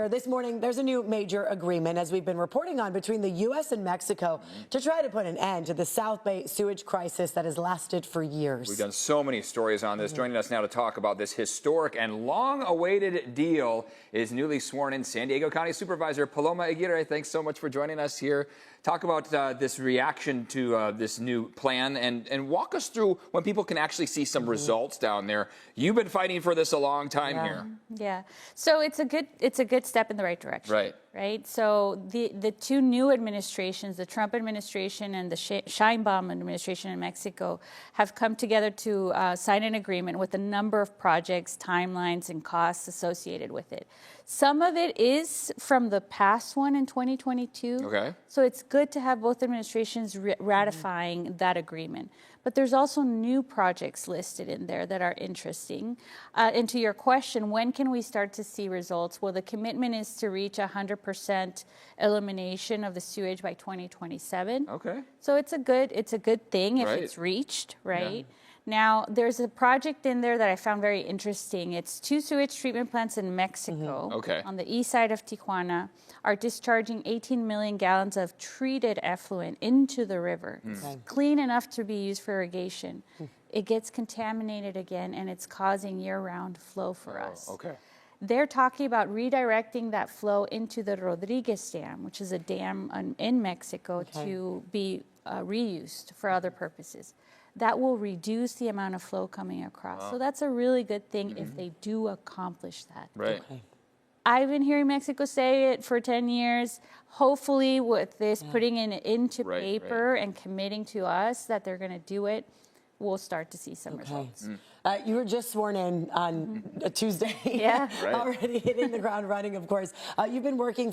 This morning, there's a new major agreement, as we've been reporting on, between the U.S. and Mexico to try to put an end to the South Bay sewage crisis that has lasted for years. We've done so many stories on this. Joining us now to talk about this historic and long-awaited deal is newly sworn-in San Diego County Supervisor Paloma Aguirre. Thanks so much for joining us here. Talk about this reaction to this new plan and walk us through when people can actually see some results down there. You've been fighting for this a long time here. Yeah. So it's a good step in the right direction. Right. So the two new administrations, the Trump administration and the Sheinbaum administration in Mexico, have come together to sign an agreement with a number of projects, timelines, and costs associated with it. Some of it is from the past one in 2022. Okay. So it's good to have both administrations ratifying that agreement. But there's also new projects listed in there that are interesting. And to your question, when can we start to see results? Well, the commitment is to reach 100% elimination of the sewage by 2027. Okay. So it's a good thing if Right. it's reached, right? Yeah. Now, there's a project in there that I found very interesting. It's 2 sewage treatment plants in Mexico, Okay. on the east side of Tijuana, are discharging 18 million gallons of treated effluent into the river. It's clean enough to be used for irrigation. It gets contaminated again, and it's causing year-round flow for us. Okay. They're talking about redirecting that flow into the Rodriguez Dam, which is a dam in Mexico, to be reused for other purposes. That will reduce the amount of flow coming across. So that's a really good thing if they do accomplish that. Right. I've been hearing Mexico say it for 10 years. Hopefully with this putting it into paper and committing to us that they're going to do it, we'll start to see some results. You were just sworn in on a Tuesday. Already hitting the ground running, of course. You've been working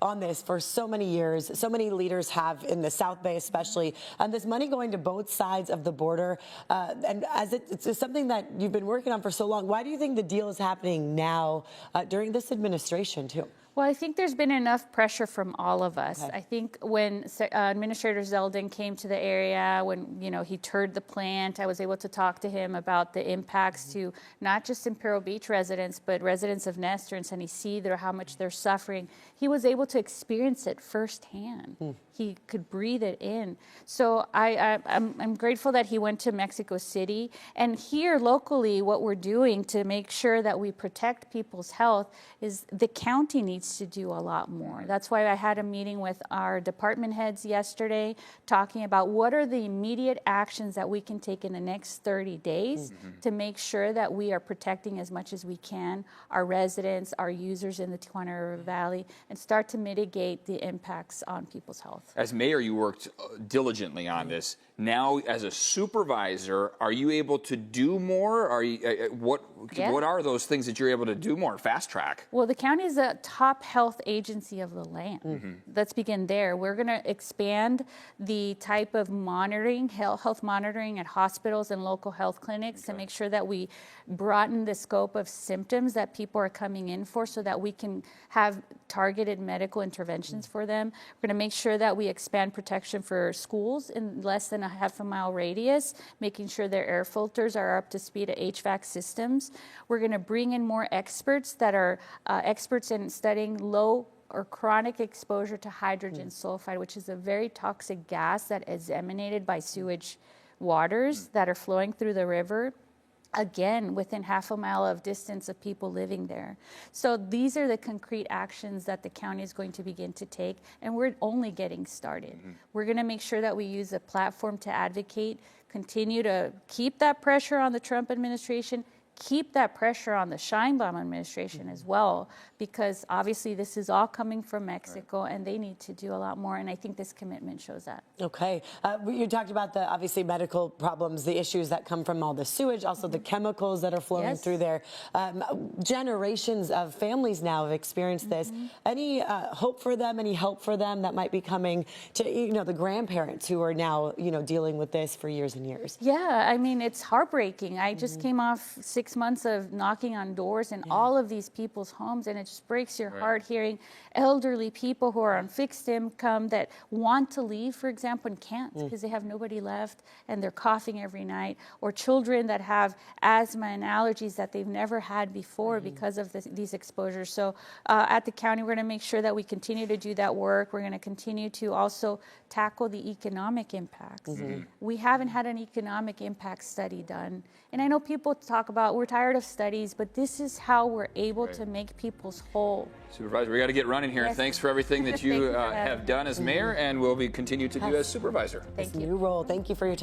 on this for so many years. So many leaders have in the South Bay especially. And this money going to both sides of the border. And as it's something that you've been working on for so long, why do you think the deal is happening now during this administration too? Well, I think there's been enough pressure from all of us. I think when Administrator Zeldin came to the area, when he toured the plant, I was able to talk to him about the impacts to not just Imperial Beach residents, but residents of Nestor and San Ysidro, how much they're suffering. He was able to experience it firsthand. He could breathe it in. So I'm grateful that he went to Mexico City. And here locally, what we're doing to make sure that we protect people's health is the county needs to do a lot more. That's why I had a meeting with our department heads yesterday talking about what are the immediate actions that we can take in the next 30 days to make sure that we are protecting as much as we can our residents, our users in the Tijuana River Valley, and start to mitigate the impacts on people's health. As mayor, you worked diligently on this. Now, as a supervisor, are you able to do more? Are you, what are those things that you're able to do more? Fast track. Well, the county is a top health agency of the land. Let's begin there. We're going to expand the type of monitoring, health monitoring at hospitals and local health clinics to make sure that we broaden the scope of symptoms that people are coming in for so that we can have targeted medical interventions for them. We're going to make sure that we expand protection for schools in less than a half-a-mile radius, making sure their air filters are up to speed at HVAC systems. We're going to bring in more experts that are experts in studying low or chronic exposure to hydrogen sulfide, which is a very toxic gas that is emanated by sewage waters that are flowing through the river. Again, within half a mile of distance of people living there. So these are the concrete actions that the county is going to begin to take, and we're only getting started. We're going to make sure that we use a platform to advocate, continue to keep that pressure on the Trump administration, keep that pressure on the Sheinbaum administration as well, because obviously this is all coming from Mexico and they need to do a lot more. And I think this commitment shows that. Okay. You talked about the obviously medical problems, the issues that come from all the sewage, also the chemicals that are flowing through there. Generations of families now have experienced this. Any hope for them, any help for them that might be coming to, the grandparents who are now, dealing with this for years and years? Yeah, I mean, it's heartbreaking. I just came off 6 6 months of knocking on doors in all of these people's homes, and it just breaks your heart hearing elderly people who are on fixed income that want to leave, for example, and can't because they have nobody left and they're coughing every night, or children that have asthma and allergies that they've never had before because of these exposures. So at the county, we're going to make sure that we continue to do that work. We're going to continue to also tackle the economic impacts. We haven't had an economic impact study done. And I know people talk about, we're tired of studies, but this is how we're able to make people's whole. Supervisor, we got to get running here. Yes. Thanks for everything that you have done as mayor, and will be continue to do as supervisor. Thank you. New role. Thank you for your time.